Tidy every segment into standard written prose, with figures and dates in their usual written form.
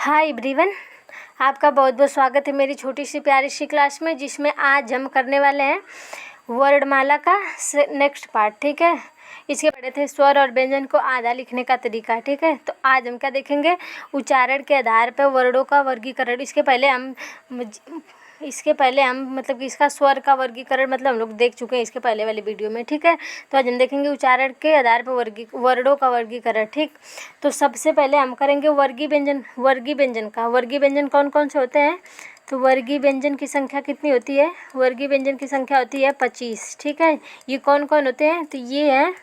Hi everyone, आपका बहुत बहुत स्वागत है मेरी छोटी सी प्यारी सी क्लास में, जिसमें आज हम करने वाले हैं वर्णमाला का नेक्स्ट पार्ट। ठीक है, इसके पढ़े थे स्वर और व्यंजन को आधा लिखने का तरीका। ठीक है, तो आज हम क्या देखेंगे, उच्चारण के आधार पर वर्णों का वर्गीकरण। इसके पहले हम मतलब कि इसका स्वर का वर्गीकरण मतलब हम लोग देख चुके हैं इसके पहले वाली वीडियो में। ठीक है, तो आज हम देखेंगे उच्चारण के आधार पर वर्णों का वर्गीकरण। ठीक, तो सबसे पहले हम करेंगे वर्गीय व्यंजन। वर्गीय व्यंजन कौन कौन से होते हैं? तो वर्गीय व्यंजन की संख्या कितनी होती है? वर्गीय व्यंजन की संख्या होती है 25। ठीक है, ये कौन कौन होते हैं? तो ये हैं,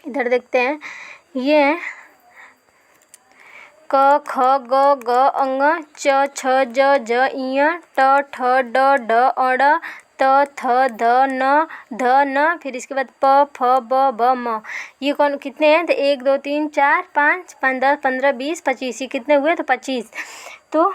इधर देखते हैं, ये हैं क ख ग घ ङ च छ ज झ ञ ट ठ ड ढ अ ड़ त थ ध न, फिर इसके बाद प फ ब भ म। ये कौन कितने हैं? तो 1 2 3 4 5 5 10 15 20 25। ये कितने हुए? तो 25। तो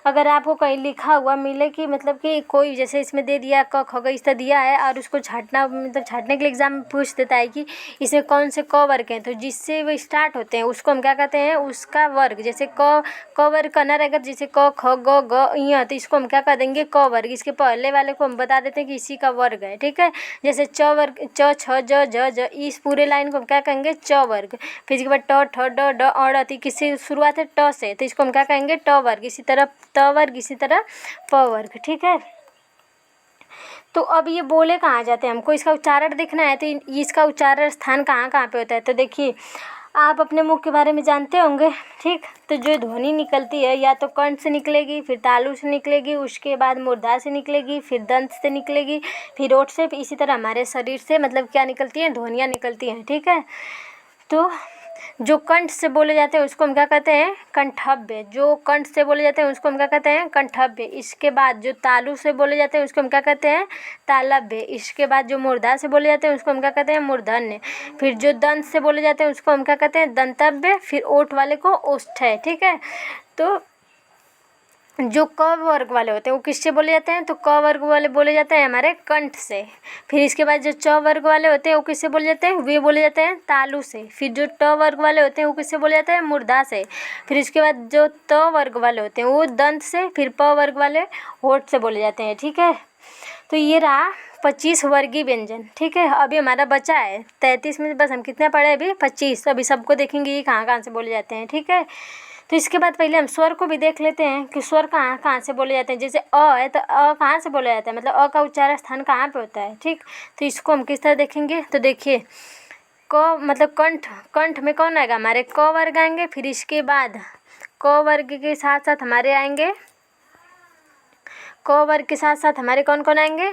अगर आपको कहीं लिखा हुआ मिले कि मतलब कि कोई जैसे इसमें दे दिया क ख ग इस तरह दिया है और उसको छाँटना मतलब छाँटने के लिए एग्जाम में पूछ देता है कि इसमें कौन से क वर्ग हैं, तो जिससे वो स्टार्ट होते हैं उसको हम क्या कहते हैं? उसका वर्ग। जैसे क वर्ग करना रहेगा, जैसे क ख ग घ ञ, तो इसको हम क्या कर देंगे? क वर्ग। इसके पहले वाले को हम बता देते हैं कि इसी का वर्ग है। ठीक है, जैसे च वर्ग, च छ ज झ झ, इस पूरे लाइन को हम क्या कहेंगे? च वर्ग। फिर इसके बाद ट ठ ड ढ अ ड़, किससे शुरुआत है? ट से, तो इसको हम क्या कहेंगे? ट वर्ग। इसी तरह त वर्ग, इसी तरह प वर्ग। ठीक है, तो अब ये बोले कहाँ जाते हैं? हमको इसका उच्चारण देखना है, तो इसका उच्चारण स्थान कहाँ कहाँ पे होता है? तो देखिए, आप अपने मुख के बारे में जानते होंगे। ठीक, तो जो ध्वनि निकलती है या तो कंठ से निकलेगी, फिर तालु से निकलेगी, उसके बाद मूर्धा से निकलेगी, फिर दंत से निकलेगी, फिर ओठ से, इसी तरह हमारे शरीर से मतलब क्या निकलती हैं? ध्वनियाँ निकलती हैं। ठीक है, तो जो कंठ से बोले जाते हैं उसको हम क्या कहते हैं? कंठव्य। जो कंठ से बोले जाते हैं उसको हम क्या कहते हैं? कंठव्य। इसके बाद जो तालु से बोले जाते हैं उसको हम क्या कहते हैं? तालव्य। इसके बाद जो मूर्धा से बोले जाते हैं उसको हम क्या कहते हैं? मूर्धन्य। फिर जो दंत से बोले जाते हैं उसको हम क्या कहते हैं? दंतव्य। फिर ओठ वाले को ओष्ठ्य। ठीक है, तो जो क वर्ग वाले होते हैं वो किससे बोले जाते हैं? तो क वर्ग वाले बोले जाते हैं हमारे कंठ से। फिर इसके बाद जो च वर्ग वाले होते हैं वो किससे बोले जाते हैं? वे बोले जाते हैं तालु से। फिर जो ट वर्ग वाले होते हैं वो किससे बोले जाते हैं? मूर्धा से। फिर इसके बाद जो त वर्ग वाले होते हैं वो दंत से। फिर प वर्ग वाले होठ से बोले जाते हैं। ठीक है, तो ये रहा 25 वर्गीय व्यंजन। ठीक है, अभी हमारा बचा है 33 में बस हम कितने पढ़े? अभी 25। अभी सबको देखेंगे ये कहाँ कहाँ से बोले जाते हैं। ठीक है, तो इसके बाद पहले हम स्वर को भी देख लेते हैं कि स्वर कहाँ कहाँ से बोले जाते हैं। जैसे अ है तो अ कहाँ से बोला जाता है, मतलब अ का उच्चारण स्थान कहाँ पे होता है। ठीक, तो इसको हम किस तरह देखेंगे? तो देखिए, क मतलब कंठ में कौन आएगा? हमारे क वर्ग आएंगे। फिर इसके बाद क वर्ग के साथ साथ हमारे आएंगे, क वर्ग के साथ साथ हमारे कौन कौन आएंगे?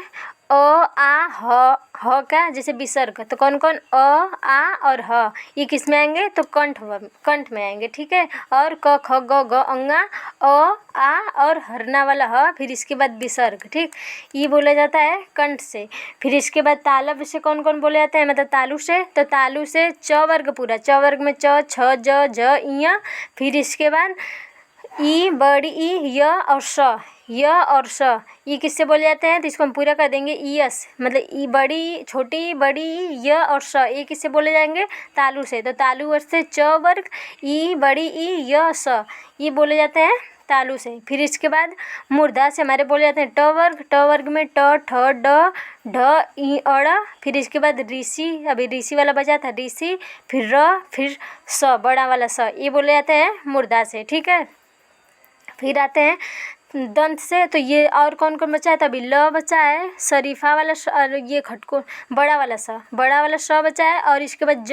अ आ ह का जैसे विसर्ग, तो कौन कौन? अ आ और ह। ये किस में आएंगे? तो कंठ में आएंगे। ठीक है, और क ख ग घ अंगा अ आ और हरना वाला ह, फिर इसके बाद विसर्ग। ठीक, ये बोला जाता है कंठ से। फिर इसके बाद तालव्य से कौन कौन बोले जाते हैं? मतलब तालु से, तो तालु से च वर्ग पूरा, च वर्ग में च छ ज झ ञ। फिर इसके बाद ई बड़ी ई य और स, य और स, ये किससे बोले जाते हैं? तो इसको हम पूरा कर देंगे ईयस, मतलब ई बड़ी छोटी बड़ी य और स, ये किससे बोले जाएंगे? तालु से। तो तालु वर्ग से च वर्ग ई बड़ी ई य स, ये बोले जाते हैं तालु से। फिर इसके बाद मूर्धा से हमारे बोले जाते हैं ट वर्ग में ट ठ ड ढ ई अड़। फिर इसके बाद ऋषि, अभी ऋषि वाला बचा था ऋषि, फिर र, फिर स बड़ा वाला स, ये बोले जाते हैं मूर्धा से। ठीक है, फिर आते हैं दंत से, तो ये और कौन कौन बचा है? तभी ल बचा है, शरीफा वाला और ये खटको बड़ा वाला स बचा है। और इसके बाद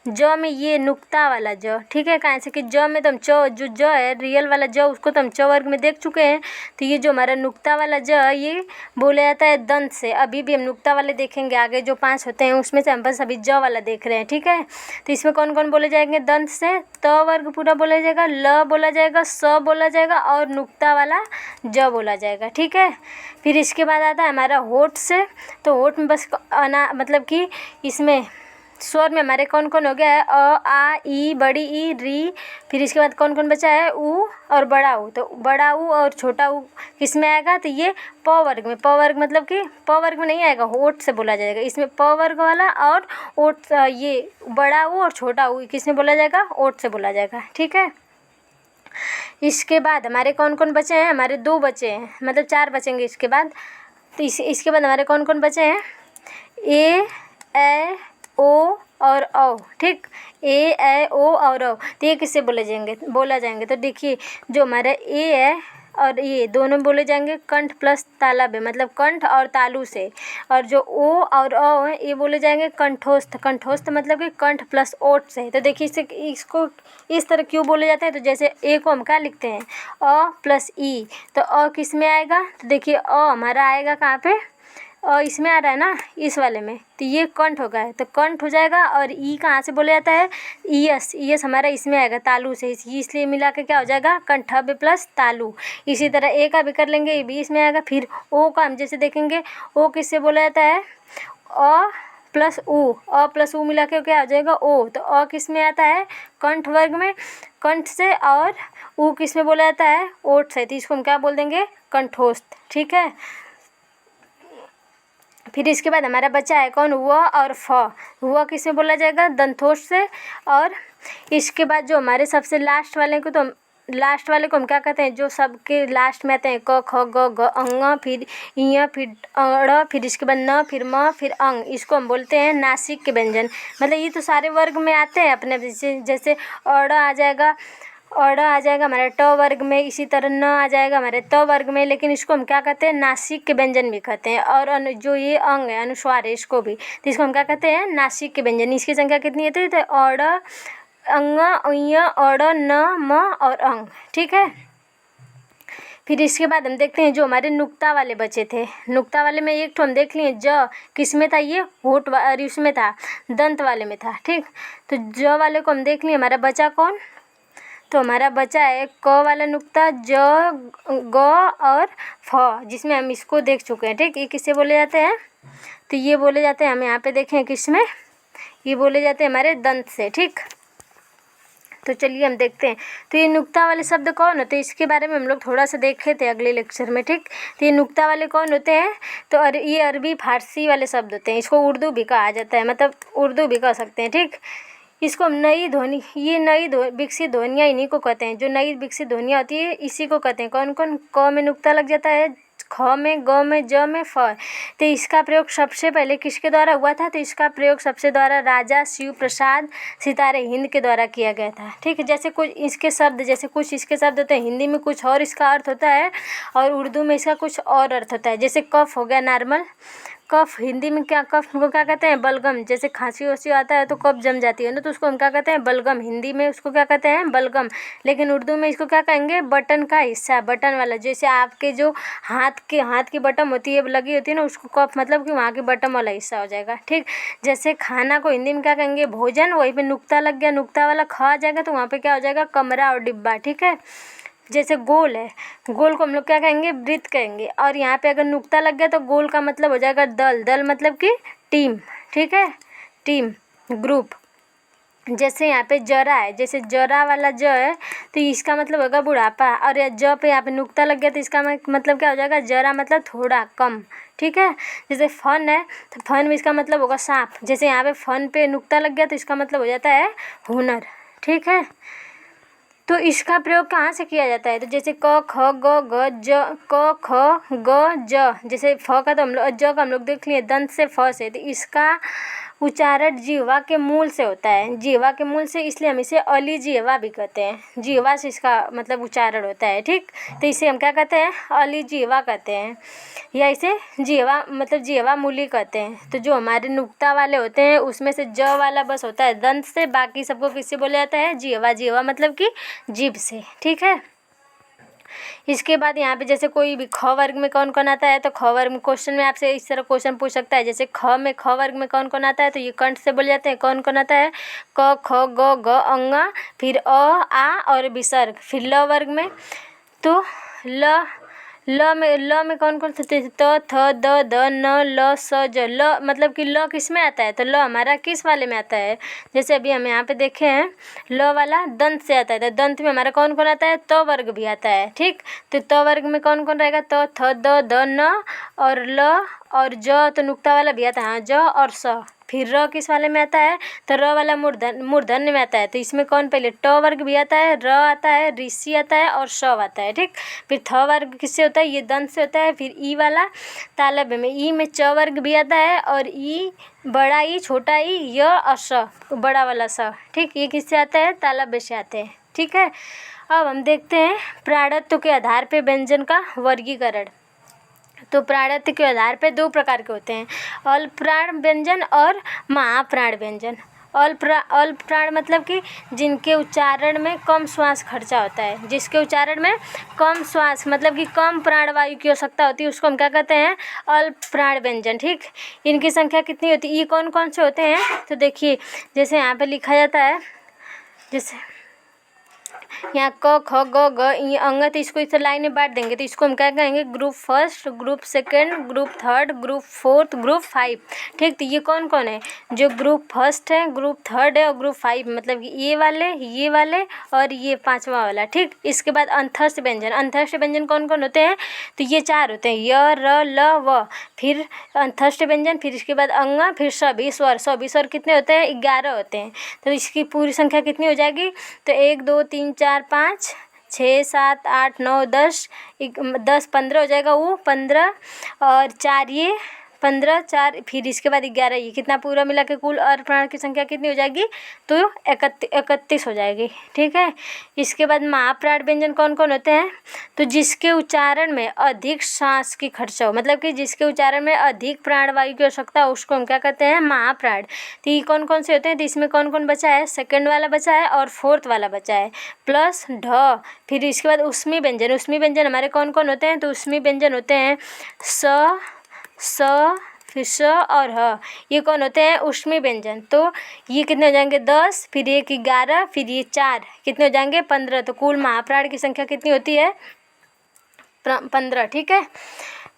ज में ये नुक्ता वाला ज। ठीक है, कहाँ से कि ज में तो हम जो ज है रियल वाला ज, उसको तो हम च वर्ग में देख चुके हैं। तो ये जो हमारा नुक्ता वाला ज, ये बोला जाता है दंत से। अभी भी हम नुक्ता वाले देखेंगे, आगे जो 5 होते हैं उसमें से हम बस अभी ज वाला देख रहे हैं। ठीक है, तो इसमें कौन कौन बोले जाएंगे? दंत से त वर्ग पूरा बोला जाएगा, ल बोला जाएगा, स बोला जाएगा और नुक्ता वाला ज बोला जाएगा। ठीक है, फिर इसके बाद आता है हमारा होठ से। तो होठ में बस मतलब कि इसमें स्वर में हमारे कौन कौन हो गया है? अ आ ई बड़ी ई री। फिर इसके बाद कौन कौन बचा है? ऊ और बड़ा ऊ। तो बड़ा ऊ और छोटा ऊ किस में आएगा? तो ये प वर्ग में। प वर्ग मतलब कि प वर्ग में नहीं आएगा, होठ से बोला जाएगा। इसमें प वर्ग वाला और ओठ, ये बड़ा ऊ और छोटा ऊ किस में बोला जाएगा? ओठ से बोला जाएगा। ठीक है, इसके बाद हमारे कौन कौन बचे हैं, हमारे 2 बचे हैं, मतलब 4 बचेंगे इसके बाद। तो इसके बाद हमारे कौन कौन बचे हैं, ए, ऐ, ओ और औ, ठीक। ए, ऐ, ओ और औ, तो ये किससे बोला जाएंगे। तो देखिए जो हमारा ए है और ये दोनों बोले जाएंगे कंठ प्लस तालब है, मतलब कंठ और तालु से। और जो ओ और औ है ये बोले जाएंगे कंठोस्थ। कंठोस्थ मतलब कि कंठ प्लस ओठ से। तो देखिए इसको इस तरह क्यों बोले जाते हैं। तो जैसे ए को हम क्या लिखते हैं, अ प्लस ई, तो अ किस में आएगा, तो देखिए अ हमारा आएगा कहाँ पे, और इसमें आ रहा है ना, इस वाले में, तो ये कंठ होगा, तो कंठ हो जाएगा। और ई कहाँ से बोला जाता है, ईयस हमारा इसमें आएगा तालु से, इसलिए मिला के क्या हो जाएगा, कंठव्य प्लस तालु। इसी तरह ए का भी कर लेंगे, ये भी इसमें आएगा। फिर ओ का हम जैसे देखेंगे, ओ किससे बोला जाता है, अ प्लस ऊ मिला के क्या हो जाएगा, ओ। तो अ किस में आता है, कंठ वर्ग में, कंठ से, और ऊ किस में बोला जाता है, ओठ से। तो इसको हम क्या बोल देंगे, कंठोस्थ, ठीक है। फिर इसके बाद हमारा बचा है कौन, व और फ। व किस में बोला जाएगा, दंतोष से। और इसके बाद जो हमारे सबसे लास्ट वाले को हम क्या कहते हैं, जो सबके लास्ट में आते हैं, क, ख, ग, घ, अंग, फिर इ, फिर अड़, फिर इसके बाद न, फिर म, फिर अंग, इसको हम बोलते हैं नासिक के व्यंजन। मतलब ये तो सारे वर्ग में आते हैं अपने, जैसे अड़ आ जाएगा, हमारे ट वर्ग में, इसी तरह न आ जाएगा हमारे त वर्ग में। लेकिन इसको हम क्या कहते हैं, नासिक के व्यंजन भी कहते हैं। और जो ये अंग है, अनुस्वार है, इसको भी, तो इसको हम क्या कहते हैं, नासिक के व्यंजन। इसकी संख्या कितनी है, तो अड़, अंग, उय, अड़, न, म और अंग, ठीक है। फिर इसके बाद हम देखते हैं जो हमारे नुक्ता वाले बचे थे। नुक्ता वाले में एक तो हम देख लिए, ज किस में था, ये होठ और उसमें था, दंत वाले में था, ठीक। तो ज वाले को हम देख लिए, हमारा बचा कौन, तो हमारा बचा है क वाला नुक्ता, ज, ग और फ, जिसमें हम इसको देख चुके हैं, ठीक। ये किससे बोले जाते हैं, तो ये बोले जाते हैं, हम यहाँ पे देखें किस में, ये बोले जाते हैं हमारे दंत से, ठीक। तो चलिए हम देखते हैं। तो ये नुक्ता वाले शब्द कौन होते हैं, इसके बारे में हम लोग थोड़ा सा देखे थे अगले लेक्चर में, ठीक। तो ये नुक्ता वाले कौन होते हैं, तो ये अरबी फारसी वाले शब्द होते हैं। इसको उर्दू भी कहा जाता है, मतलब उर्दू भी कह सकते हैं, ठीक। इसको हम नई ध्वनि, ये नई विकसित ध्वनियाँ इन्हीं को कहते हैं। जो नई विकसित ध्वनियाँ होती है इसी को कहते हैं। कौन कौन, क में नुक्ता लग जाता है, ख में, ग में, ज में, फ। तो इसका प्रयोग सबसे पहले किसके द्वारा हुआ था, तो इसका प्रयोग सबसे द्वारा राजा शिव प्रसाद सितारे हिंद के द्वारा किया गया था, ठीक है। जैसे कुछ इसके शब्द होते हैं हिंदी में, कुछ और इसका अर्थ होता है, और उर्दू में इसका कुछ और अर्थ होता है। जैसे कफ हो गया, नॉर्मल कफ, हिंदी में क्या, कफ को क्या कहते हैं, बलगम। जैसे खांसी वासी आता है तो कफ जम जाती है ना, तो उसको हम क्या कहते हैं, बलगम। हिंदी में उसको क्या कहते हैं, बलगम। लेकिन उर्दू में इसको क्या कहेंगे, बटन का हिस्सा, बटन वाला। जैसे आपके जो हाथ की बटन होती है, लगी होती है ना, उसको कफ, मतलब कि वहाँ की बटन वाला हिस्सा हो जाएगा, ठीक। जैसे खाना को हिंदी में क्या कहेंगे, भोजन, वहीं पर नुक्ता लग गया, नुक्ता वाला ख आ जाएगा, तो वहाँ पर क्या हो जाएगा, कमरा और डिब्बा, ठीक है। जैसे गोल है, गोल को हम लोग क्या कहेंगे, वृत्त कहेंगे। और यहाँ पे अगर नुक्ता लग गया तो गोल का मतलब हो जाएगा दल, दल मतलब कि टीम, ठीक है, टीम, ग्रुप। जैसे यहाँ पे जरा है, जैसे जरा वाला ज है, तो इसका मतलब होगा बुढ़ापा। और ज पे यहाँ पे नुक्ता लग गया तो इसका मतलब क्या हो जाएगा, जरा मतलब थोड़ा कम, ठीक है। जैसे फन है, तो फन में इसका मतलब होगा सांप। जैसे यहाँ पे फन पे नुक्ता लग गया तो इसका मतलब हो जाता है हुनर, ठीक है। तो इसका प्रयोग कहाँ से किया जाता है, तो जैसे क, ख, ग, घ, ज, क, ख, ग, ज। जैसे फ का तो हम लोग, ज का हम लोग देख लिए दंत से, फ से। तो इसका उच्चारण जिह्वा के मूल से होता है, जिह्वा के मूल से, इसलिए हम इसे अली जिह्वा भी कहते हैं। जिह्वा से इसका मतलब उच्चारण होता है, ठीक। तो इसे हम क्या कहते हैं, अली जिह्वा कहते हैं, या इसे जिह्वा मतलब जिह्वा मूली कहते हैं। तो जो हमारे नुक्ता वाले होते हैं उसमें से ज वाला बस होता है दंत से, बाकी सबको किससे बोला जाता है, जिह्वा। जिह्वा मतलब कि जीभ से, ठीक है। इसके बाद यहाँ पे जैसे कोई भी ख वर्ग में कौन कौन आता है, तो ख वर्ग में क्वेश्चन में आपसे इस तरह क्वेश्चन पूछ सकता है। जैसे ख वर्ग में कौन कौन आता है, तो ये कंठ से बोले जाते हैं। कौन कौन आता है, क, ख, ग, घ, अंग, फिर अ, आ और विसर्ग। फिर ल वर्ग में तो ल में कौन कौन से, त, थ, द, ध, न, ल, स, ज। ल मतलब कि ल किस में आता है, तो ल हमारा किस वाले में आता है, जैसे अभी हम यहाँ पे देखे हैं, ल वाला दंत से आता है। तो दंत में हमारा कौन कौन आता है, त वर्ग भी आता है, ठीक। तो त वर्ग में कौन कौन रहेगा, त, थ, द, न और ल और ज। तो नुक्ता वाला भी आता है, हाँ, ज और स, फिर र किस वाले में आता है, तो र वाला मूर्धन्य में आता है। तो इसमें कौन पहले, ट वर्ग भी आता है, र आता है, ऋषि आता है और श आता है। ठीक, फिर थ वर्ग किससे होता है, ये दंत से होता है। फिर ई वाला तालव्य में, ई में च वर्ग भी आता है और ई बड़ा ई, छोटा ई, य और स, बड़ा वाला स। ठीक, ये किससे आता है, तालव्य से आते हैं। ठीक है, अब हम देखते हैं प्राणत्व के आधार पे व्यंजन का वर्गीकरण। तो प्राणत्व के आधार पे दो प्रकार के होते हैं, अल्पप्राण व्यंजन और महाप्राण व्यंजन। अल्पप्राण मतलब कि जिनके उच्चारण में कम श्वास खर्चा होता है, जिसके उच्चारण में कम श्वास मतलब कि कम प्राणवायु की आवश्यकता होती है, उसको हम क्या कहते हैं, अल्पप्राण व्यंजन। ठीक, इनकी संख्या कितनी होती है, ये कौन कौन से होते हैं, तो देखिए जैसे यहाँ पे लिखा जाता है, जैसे यहाँ क ख ग घ इ अंग, तो इसको इस लाइन में बांट देंगे, तो इसको हम क्या कहेंगे, group first, group second, group third, group fourth, group 5। ठीक, तो ये कौन कौन है, जो ग्रुप फर्स्ट है, ग्रुप थर्ड है और ग्रुप 5, मतलब कि ये वाले और ये 5वां वाला। ठीक, इसके बाद अंतस्थ व्यंजन। अंतस्थ व्यंजन कौन कौन होते हैं, तो ये 4 होते हैं, य र ल व, फिर अंतस्थ व्यंजन, फिर इसके बाद अंग, फिर सभी स्वर कितने होते हैं, 11 होते हैं। तो इसकी पूरी संख्या कितनी हो जाएगी, तो 1 2 3 4 5 6 7 8 9 10 10 15 हो जाएगा, वो 15 और 4 ये 15, 4 फिर इसके बाद 11, ये कितना पूरा मिला के कुल प्राण की संख्या कितनी हो जाएगी, तो 31 हो जाएगी। ठीक है, इसके बाद महाप्राण व्यंजन कौन कौन होते हैं, तो जिसके उच्चारण में अधिक सांस की खर्चा हो, मतलब कि जिसके उच्चारण में अधिक प्राणवायु की आवश्यकता हो, उसको हम क्या कहते हैं, महाप्राण। तो ये कौन कौन से होते हैं, तो इसमें कौन कौन बचा है, सेकंड वाला बचा है और फोर्थ वाला बचा है, प्लस ढ। फिर इसके बाद उष्मी व्यंजन। उष्मी व्यंजन हमारे कौन कौन होते हैं, तो उष्मी व्यंजन होते हैं स, फिर स और ह, ये कौन होते हैं, उष्मी व्यंजन। तो ये कितने हो जाएंगे, 10, फिर एक 11, फिर ये 4, कितने हो जाएंगे, 15। तो कुल महाप्राण की संख्या कितनी होती है, 15। ठीक है,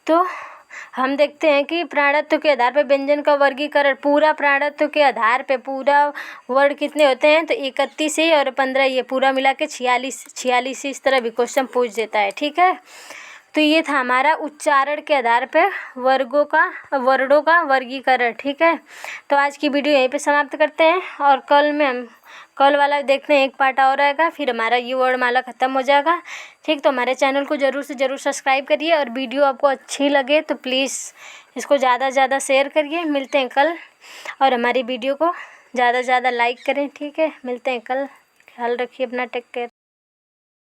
तो हम देखते हैं कि प्राणत्व के आधार पर व्यंजन का वर्गीकरण, पूरा प्राणत्व के आधार पे पूरा वर्ड कितने होते हैं, तो 31 ही और 15, ये पूरा मिला के 46 इस तरह भी क्वेश्चन पूछ देता है। ठीक है, तो ये था हमारा उच्चारण के आधार पे वर्णों का वर्गीकरण। ठीक है, तो आज की वीडियो यहीं पे समाप्त करते हैं और कल वाला देखते हैं, एक पार्ट और आएगा, फिर हमारा ये वर्णमाला ख़त्म हो जाएगा। ठीक, तो हमारे चैनल को ज़रूर से ज़रूर सब्सक्राइब करिए और वीडियो आपको अच्छी लगे तो प्लीज़ इसको ज़्यादा से ज़्यादा शेयर करिए। मिलते हैं कल, और हमारी वीडियो को ज़्यादा से ज़्यादा लाइक करें। ठीक है, मिलते हैं कल, ख्याल रखिए अपना, टेक केयर।